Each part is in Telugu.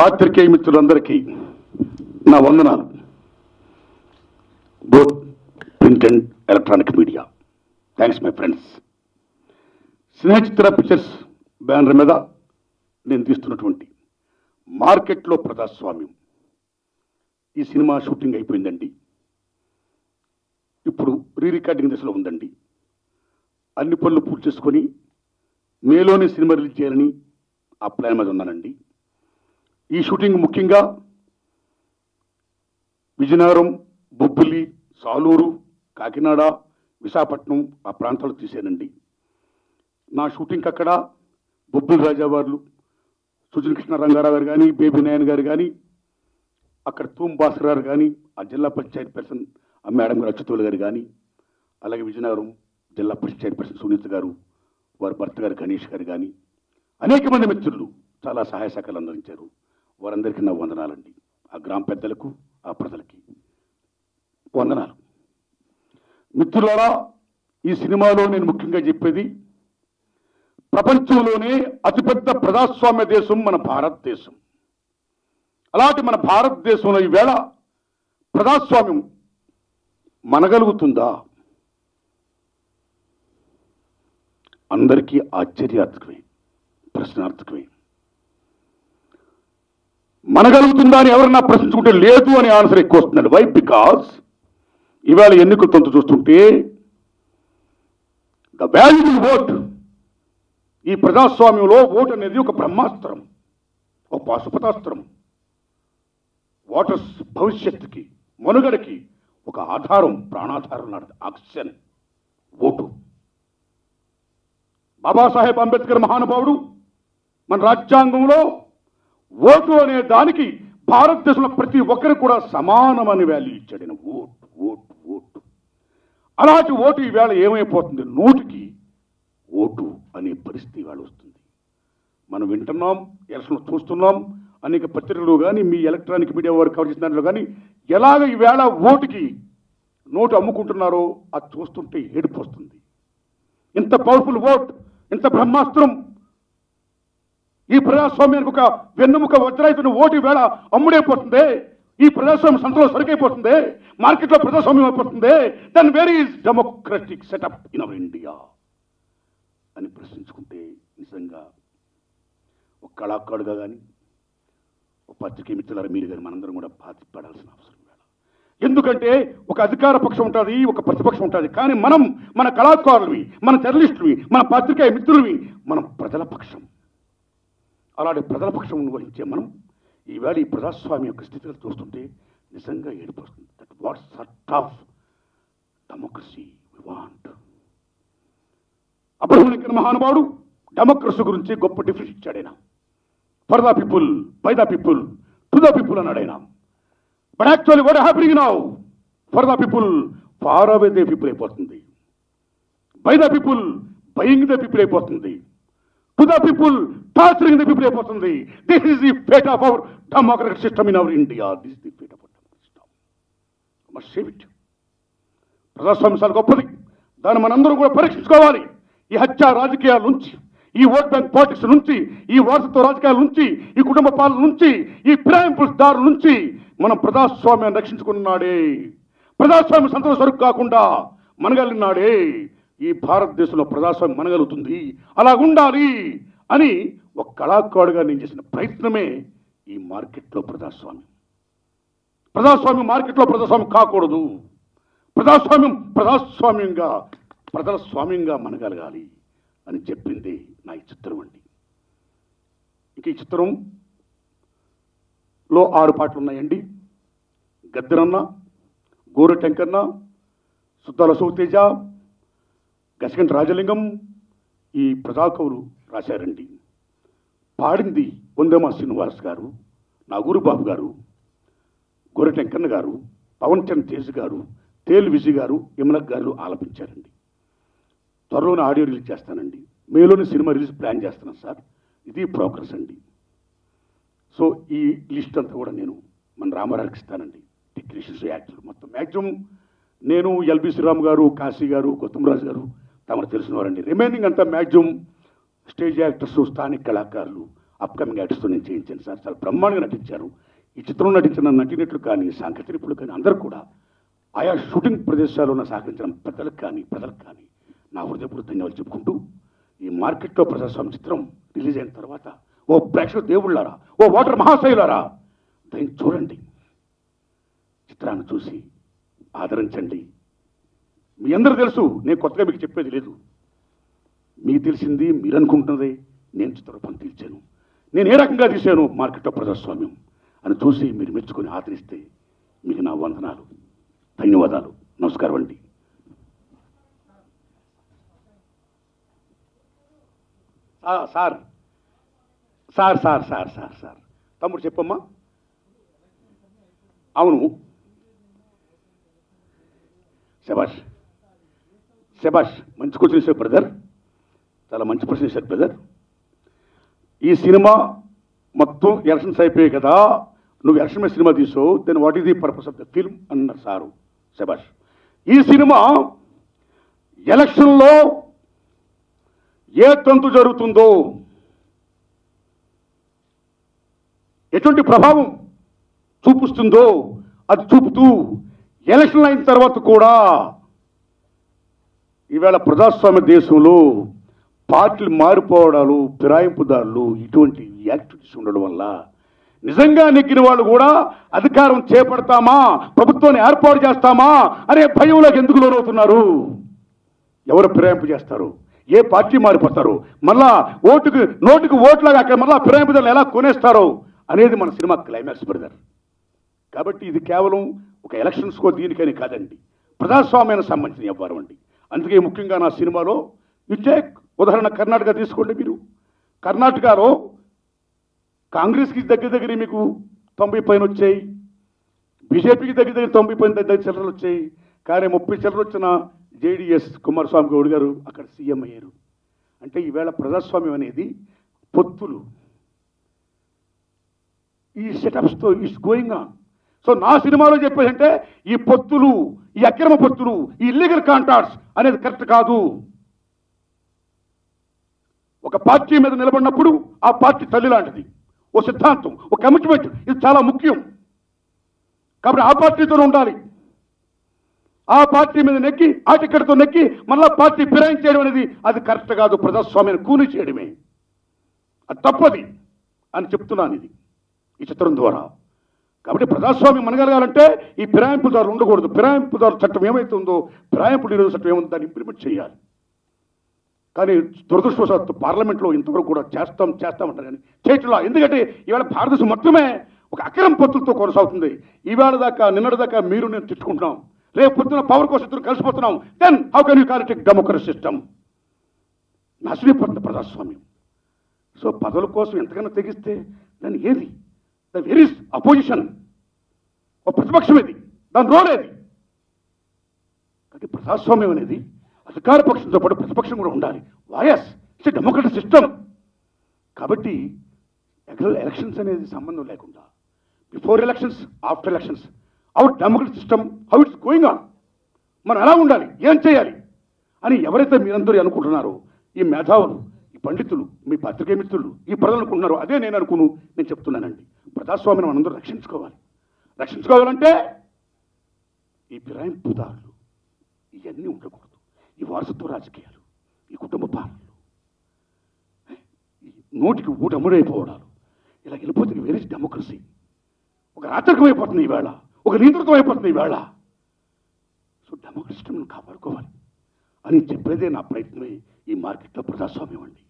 పాత్రికేయ మిత్రులందరికీ నా వందనాలు. Both print and electronic media. Thanks my friends. Snehachitra pictures banner మీద నేను తీస్తున్నటువంటి మార్కెట్లో ప్రజాస్వామ్యం ఈ సినిమా షూటింగ్ అయిపోయిందండి. ఇప్పుడు రీ రికార్డింగ్ దశలో ఉందండి. అన్ని పనులు పూర్తి చేసుకొని మేలోనే సినిమా రిలీజ్ చేయాలని ఆ ప్లాన్ మీద ఉన్నానండి. ఈ షూటింగ్ ముఖ్యంగా విజయనగరం, బొబ్బిలి, సాలూరు, కాకినాడ, విశాఖపట్నం ఆ ప్రాంతాలు తీసానండి. నా షూటింగ్ అక్కడ బొబ్బిలి రాజావార్లు, సుజన్ కృష్ణ రంగారావు గారు కానీ, బేబీ నాయన్ గారు కానీ, అక్కడ తూమ్ భాస్కర్ గారు కానీ, ఆ జిల్లా పంచాయతీ పర్సన్ ఆ మేడం గారు అచ్యుతులు గారు కానీ, అలాగే విజయనగరం జిల్లా పంచాయతీ పర్సన్ సునీత గారు, వారి భర్త గారు గణేష్ గారు కానీ, అనేక మంది మిత్రులు చాలా సహాయ సహకారాలు అందించారు. వారందరికీ నా వందనాలండి. ఆ గ్రామ పెద్దలకు, ఆ ప్రజలకి వందనాలు. మిత్రులారా, ఈ సినిమాలో నేను ముఖ్యంగా చెప్పేది, ప్రపంచంలోనే అతిపెద్ద ప్రజాస్వామ్య దేశం మన భారతదేశం. అలాంటి మన భారతదేశంలో ఈవేళ ప్రజాస్వామ్యం మనగలుగుతుందా? అందరికీ ఆశ్చర్యార్థకమే, ప్రశ్నార్థకమే. మనగలుగుతుందా అని ఎవరన్నా ప్రశ్నించుకుంటే లేదు అని ఆన్సర్ ఎక్కువ వస్తుందండి. వై? బికాస్ ఇవాళ ఎన్నికల తంతు చూస్తుంటే ద వాల్యుబుల్ ఓట్, ఈ ప్రజాస్వామ్యంలో ఓటు అనేది ఒక బ్రహ్మాస్త్రం, ఒక పాశుపతాస్త్రం. ఓటర్స్ భవిష్యత్తుకి, మనుగడకి ఒక ఆధారం, ప్రాణాధారం లాంటిది ఆక్సిజన్ ఓటు. బాబాసాహెబ్ అంబేద్కర్ మహానుభావుడు మన రాజ్యాంగంలో ఓటు అనే దానికి భారతదేశంలో ప్రతి ఒక్కరు కూడా సమానమని వాల్యూ ఇచ్చాడు. Vote vote vote. అలాంటి ఓటు ఈవేళ ఏమైపోతుంది? నోటికి ఓటు అనే పరిస్థితి ఇవాళ వస్తుంది. మనం వింటున్నాం, ఎలక్షన్లు చూస్తున్నాం, అనేక పత్రికలు కానీ, మీ ఎలక్ట్రానిక్ మీడియా వారు కవర్ చేసిన దాంట్లో కానీ ఎలాగ ఈవేళ ఓటుకి నోటు అమ్ముకుంటున్నారో అది చూస్తుంటే ఏడుపు వస్తుంది. ఇంత పవర్ఫుల్ ఓట్, ఇంత బ్రహ్మాస్త్రం, ఈ ప్రజాస్వామ్యానికి ఒక వెన్నుముక వజ్రాయుతున్న ఓటు వేళ అమ్ముడైపోతుంది. ఈ ప్రజాస్వామ్యం సంతలో సరికైపోతుంది, మార్కెట్లో ప్రజాస్వామ్యం అయిపోతుంది. Then where is democratic setup in our India అని ప్రశ్నించుకుంటే నిజంగా ఒక కళాకారుడుగా కానీ, ఒక పత్రికే మిత్రులారా మీరు కానీ మనందరం కూడా బాధపడాల్సిన అవసరం వేళ. ఎందుకంటే ఒక అధికార పక్షం ఉంటుంది, ఒక ప్రతిపక్షం ఉంటుంది. కానీ మనం మన కళాకారులవి, మన జర్నలిస్టులవి, మన పత్రికా మిత్రులవి, మనం ప్రజల పక్షం. అలాంటి ప్రజల పక్షం వహించే మనం ఈవేళ ఈ ప్రజాస్వామ్యం యొక్క స్థితిలో చూస్తుంటే నిజంగా ఏడిపోతుంది. That what sort of democracy we want. Abraham Lincoln మహానుభావుడు డెమోక్రసీ గురించి గొప్ప డిఫరెన్స్ ఇచ్చాడు. ఆయన for the people, by the people, to the people అన్నాడు ఆయన. But actually what happening now? For the people, far away the people అయిపోతుంది. By the people, buying the people అయిపోతుంది. To the people, torturing the people అయిపోతుంది. This is the fate of our democratic system in our India. This is the fate of our democratic system. Must save it. ప్రజాస్వామ్యం చాలా గొప్పది, దాన్ని మనందరం కూడా పరీక్షించుకోవాలి. ఈ హత్య రాజకీయాల నుంచి, ఈ ఓట్ బ్యాంక్ పాలిటిక్స్ నుంచి, ఈ వారసత్వ రాజకీయాల నుంచి, ఈ కుటుంబ పాలన నుంచి, ఈ ఫిరాయింపుల దారుల నుంచి మనం ప్రజాస్వామ్యాన్ని రక్షించుకున్నాడే, ప్రజాస్వామ్యం సంతలో సరుకు కాకుండా మనగలిగినాడే, ఈ భారతదేశంలో ప్రజాస్వామ్యం మనగలుగుతుంది, అలా ఉండాలి అని ఒక కళాకారుడుగా నేను చేసిన ప్రయత్నమే ఈ మార్కెట్లో ప్రజాస్వామ్యం. ప్రజాస్వామ్యం మార్కెట్లో ప్రజాస్వామ్యం కాకూడదు. ప్రజాస్వామ్యం ప్రజాస్వామ్యంగా, ప్రజల స్వామ్యంగా మనగలగాలి అని చెప్పింది నా ఈ చిత్రం అండి. ఇక ఈ చిత్రంలో 6 పాటలు ఉన్నాయండి. గద్దరన్న, గోరటెంకన్న, సుద్దాల సౌతేజ, గసిగంటి రాజలింగం ఈ ప్రజాకవులు రాశారండి. పాడింది వందేమా శ్రీనివాస్ గారు, నాగూరు బాబు గారు, గోరటెంకన్న గారు, పవన్ చంద్ర తేజ్ గారు, తేలు విజయ్ గారు, యమునక్ గారు ఆలపించారండి. త్వరలోనే ఆడియో రిలీజ్ చేస్తానండి. మేలోనే సినిమా రిలీజ్ ప్లాన్ చేస్తున్నాను సార్. ఇది ప్రోగ్రెస్ అండి. సో ఈ లిస్ట్ అంతా కూడా నేను మన రామారావుకి ఇస్తానండి. టెక్నీషియన్స్, యాక్టర్లు మొత్తం మ్యాక్సిమం నేను, ఎల్బి శ్రీరామ్ గారు, కాశీ గారు, గౌతమరాజు గారు తమకు తెలిసిన వారండి. రిమైనింగ్ అంతా మ్యాక్సిమం స్టేజ్ యాక్టర్స్, స్థానిక కళాకారులు, అప్కమింగ్ యాక్టర్స్తో నేను చేయించాను సార్. చాలా బ్రహ్మాండంగా నటించారు. ఈ చిత్రంలో నటించిన నటినట్లు కానీ సాంకేతిక నిపుణులు కానీ అందరూ కూడా ఆయా షూటింగ్ ప్రదేశాల్లో ఉన్న సహకరించిన ప్రజలకు కానీ నా హృదయపూర్వక ధన్యవాదాలు చెప్పుకుంటూ, ఈ మార్కెట్లో ప్రజాస్వామ్య చిత్రం రిలీజ్ అయిన తర్వాత ఓ ప్రేక్షక దేవుళ్ళారా, ఓ ఓటర్ మహాశయులారా, దాన్ని చూడండి, చిత్రాన్ని చూసి ఆదరించండి. మీ అందరూ తెలుసు, నేను కొత్తగా మీకు చెప్పేది లేదు. మీకు తెలిసింది మీరు అనుకుంటున్నదే నేను చిత్రరూపం తీర్చాను. నేను ఏ రకంగా తీశాను మార్కెట్లో ప్రజాస్వామ్యం అని చూసి మీరు మెచ్చుకొని ఆదరిస్తే మీకు నా వందనాలు, ధన్యవాదాలు, నమస్కారం అండి. Sir sir sir sir sir sir తమ్ముడు చెప్పమ్మా. అవును, శభాష్ శభాష్, మంచి క్వశ్చన్ వేశారు బ్రదర్, చాలా మంచి ప్రశ్న వేశారు బ్రదర్. ఈ సినిమా మొత్తం ఎలక్షన్స్ అయిపోయాయి కదా, నువ్వు ఎలక్షన్ మీద సినిమా తీసావు, then what is the purpose of the film అన్నారు సారు. శభాష్. ఈ సినిమా ఎలక్షన్లో ఏ తంతు జరుగుతుందో, ఎటువంటి ప్రభావం చూపిస్తుందో అది చూపుతూ ఎలక్షన్ అయిన తర్వాత కూడా ఈవేళ ప్రజాస్వామ్య దేశంలో పార్టీలు మారిపోవడాలు, ఫిరాయింపుదారులు, ఇటువంటి యాక్టివిటీస్ ఉండడం వల్ల నిజంగా నెగ్గిన వాళ్ళు కూడా అధికారం చేపడతామా, ప్రభుత్వాన్ని ఏర్పాటు చేస్తామా అనే భయంలోకి ఎందుకు లోనవుతున్నారు? ఎవరు ఫిరాయింపు చేస్తారు, ఏ పార్టీ మారిపోతారు, మళ్ళా నోటుకు ఓట్లాగా అక్కడ మళ్ళా ఫిరాయింపుదారులు ఎలా కొనేస్తారో అనేది మన సినిమా క్లైమాక్స్ బ్రదర్. కాబట్టి ఇది కేవలం ఒక ఎలక్షన్స్కో దీనికని కాదండి, ప్రజాస్వామ్యానికి సంబంధించిన వ్యవహారం అండి. అందుకే ముఖ్యంగా నా సినిమాలో ఉదాహరణ కర్ణాటక తీసుకోండి. మీరు కర్ణాటకలో కాంగ్రెస్కి దగ్గర మీకు 90 పైన వచ్చాయి, బీజేపీకి దగ్గర 90 పైన చిల్లరలు వచ్చాయి. కానీ 30 చిల్లరలు వచ్చిన జేడీఎస్ కుమారస్వామి గౌడ్ గారు అక్కడ సీఎం అయ్యారు. అంటే ఈవేళ ప్రజాస్వామ్యం అనేది పొత్తులు, ఈ సెటప్స్తో ఈస్ గోయింగ్ ఆన్. సో నా సినిమాలో చెప్పేదంటే ఈ పొత్తులు, ఈ అక్రమ పొత్తులు, ఈ ఇల్లీగల్ కాంట్రాక్ట్స్ అనేది కరెక్ట్ కాదు. ఒక పార్టీ మీద నిలబడినప్పుడు ఆ పార్టీ తల్లి లాంటిది, ఓ సిద్ధాంతం, ఒక కమిట్మెంట్, ఇది చాలా ముఖ్యం. కాబట్టి ఆ పార్టీతోనే ఉండాలి. ఆ పార్టీ మీద నెక్కి ఆ టికెట్తో నెక్కి మళ్ళా పార్టీ ఫిరాయించేయడం అనేది అది కరెక్ట్ కాదు, ప్రజాస్వామ్యాన్ని కూని చేయడమే, అది తప్పది అని చెప్తున్నాను ఇది ఈ చిత్రం ద్వారా. కాబట్టి ప్రజాస్వామ్యం మనగలగాలంటే ఈ ఫిరాయింపుదారులు ఉండకూడదు. ఫిరాయింపుదారు చట్టం ఏమైతే ఉందో, ఫిరాయింపు నిరోధక చట్టం ఏముందో దాన్ని ఇంప్లిమెంట్ చేయాలి. కానీ దురదృష్టవశాత్తు పార్లమెంట్లో ఇంతవరకు కూడా చేస్తామంటారు కానీ చేయట్లా. ఎందుకంటే ఇవాళ భారతదేశం మొత్తమే ఒక అక్రమ పొత్తులతో కొనసాగుతుంది. ఈవేళ దాకా నిన్నటి దాకా మీరు నేను తిట్టుకుంటున్నాం, రేపు పొద్దున పవర్ కోసం ఇద్దరు కలిసిపోతున్నాం. Then how can you call it democracy system? నష్టపోతుంది ప్రజాస్వామ్యం. సో పదవుల కోసం ఎంతకన్నా తెగిస్తే దాన్ని ఏది, ద వెరీ అపోజిషన్, ఒక ప్రతిపక్షం ఏది, దాని రోల్ ఏది? కాబట్టి ప్రజాస్వామ్యం అనేది అధికార పక్షంతో పాటు ప్రతిపక్షం కూడా ఉండాలి. Voice it's democratic system. కాబట్టి ఎలక్షన్స్ అనేది సంబంధం లేకుండా before elections, after elections, hour democratic system how it's going on, మనం ఎలా ఉండాలి, ఏం చేయాలి అని ఎవరైతే మీరందరూ అనుకుంటున్నారో, ఈ మేధావులు, ఈ పండితులు, మీ పత్రికే మిత్రులు, ఈ ప్రజలు అనుకుంటున్నారో అదే నేను చెప్తున్నానండి. ప్రజాస్వామ్యం మనందరూ రక్షించుకోవాలంటే ఈ ఫిరాయింపుదారులు ఇవన్నీ ఉండకూడదు. ఈ వారసత్వ రాజకీయాలు, ఈ కుటుంబ పాలనలు, నోటికి ఊటముడైపోవడాలు, ఇలా వెళ్ళిపోతే వేరే డెమోక్రసీ ఒక రాచరికం అయిపోతుంది ఈవేళ, ఒక నియంత్రితం అయిపోతుంది ఈవేళ. సో డెమోక్రసీ సిస్టమ్ను కాపాడుకోవాలి అని చెప్పేదే నా ప్రయత్నమే ఈ మార్కెట్లో ప్రజాస్వామ్యం అండి.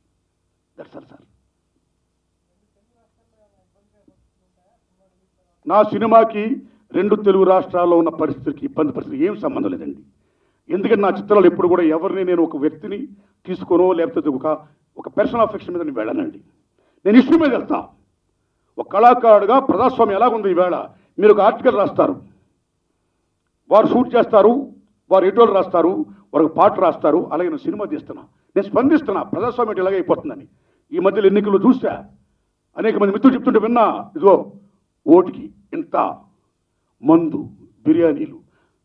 That's all sir. నా సినిమాకి 2 తెలుగు రాష్ట్రాల్లో ఉన్న పరిస్థితికి, ఇబ్బంది పరిస్థితికి ఏం సంబంధం లేదండి. ఎందుకంటే నా చిత్రాలు ఎప్పుడు కూడా ఎవరిని నేను ఒక వ్యక్తిని తీసుకోనో లేకపోతే ఒక పర్సనల్ అఫెక్షన్ మీద నేను వెళ్ళానండి. నేను ఇష్యూ మీద వెళ్తా. ఒక కళాకారుడుగా ప్రజాస్వామ్యం ఎలాగుంది ఈవేళ, మీరు ఒక ఆర్టికల్ రాస్తారు, వారు షూట్ చేస్తారు, వారు ఎటోలు రాస్తారు, వారు ఒక పాట రాస్తారు, అలాగే నేను సినిమా తీస్తున్నా, నేను స్పందిస్తున్నా ప్రజాస్వామ్యం ఎలాగైపోతుందని. ఈ మధ్యలో ఎన్నికల్లో చూసా, అనేక మంది మిత్రులు చెప్తుంటే విన్నా, ఇదిగో ఓటుకి ఇంత మందు, బిర్యానీలు,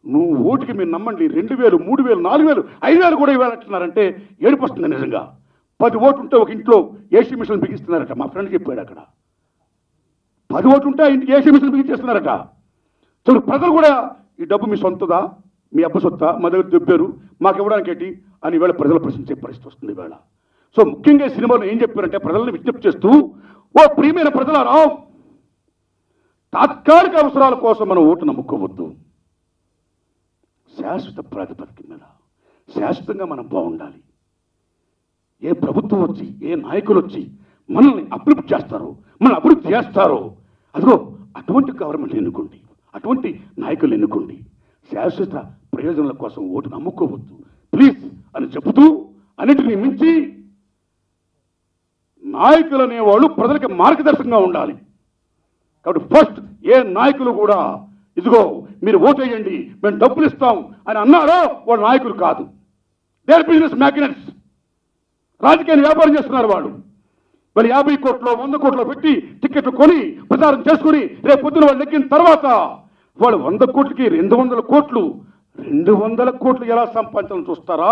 నువ్వు ఓటుకి మీరు నమ్మండి 2000, 3000, 4000, 5000 కూడా ఇవ్వాలంటున్నారంటే ఏడుపు వస్తుంది నిజంగా. 10 ఓట్లు ఉంటే ఒక ఇంట్లో ఏసీ మిషన్ బిగిస్తున్నారట. మా ఫ్రెండ్ చెప్పాడు అక్కడ 10 ఓట్లు ఉంటే ఆ ఇంటికి ఏసీ మిషన్ బిగించేస్తున్నారట. సో ప్రజలు కూడా ఈ డబ్బు మీ సొంతదా, మీ అబ్బ సొత్తా, మా దగ్గర చెప్పారు మాకు ఇవ్వడానికి ఏంటి అని ఈవేళ ప్రజలు ప్రశ్నించే పరిస్థితి వస్తుంది ఈవేళ. సో ముఖ్యంగా ఈ సినిమాలో ఏం చెప్పారంటే ప్రజల్ని విజ్ఞప్తి చేస్తూ, ఓ ప్రియమైన ప్రజలారా, తాత్కాలిక అవసరాల కోసం మనం ఓటు నమ్ముకోవద్దు. శాశ్వత ప్రాతిపదిక మీద శాశ్వతంగా మనం బాగుండాలి. ఏ ప్రభుత్వం వచ్చి ఏ నాయకులు వచ్చి మనల్ని అభివృద్ధి చేస్తారో, మనల్ని అభివృద్ధి చేస్తారో, అదిగో అటువంటి గవర్నమెంట్ ఎన్నుకోండి, అటువంటి నాయకులు ఎన్నుకోండి. శాశ్వత ప్రయోజనాల కోసం ఓటు నమ్ముకోవద్దు ప్లీజ్ అని చెబుతూ, అన్నిటినీ మించి నాయకులు అనేవాళ్ళు ప్రజలకి మార్గదర్శకంగా ఉండాలి. కాబట్టి ఫస్ట్ ఏ నాయకులు కూడా ఇదిగో మీరు ఓటేయండి మేము డబ్బులు ఇస్తాం అని అన్నారో వాళ్ళ నాయకులు కాదు. Their business magnets. రాజకీయాన్ని వ్యాపారం చేస్తున్నారు వాళ్ళు. వాళ్ళు 50 కోట్లు 100 కోట్లు పెట్టి టికెట్లు కొని ప్రచారం చేసుకుని రేపు పొద్దున వాళ్ళు ఎక్కిన తర్వాత వాళ్ళు 100 కోట్లకి 200 కోట్లు 200 కోట్లు ఎలా సంపాదించాలని చూస్తారా?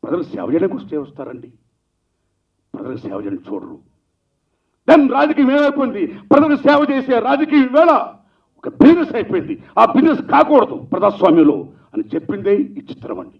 ప్రజలకు సేవ చేయడానికి వస్తే వస్తారండి, ప్రజలకు సేవ చేయడం చూడరు. దెన్ రాజకీయం ఏమైపోయింది? ప్రజలకు సేవ చేసే రాజకీయం వేళ ఒక బిజినెస్ అయిపోయింది. ఆ బిజినెస్ కాకూడదు ప్రజాస్వామ్యంలో అని చెప్పిందే ఈ చిత్రం అండి.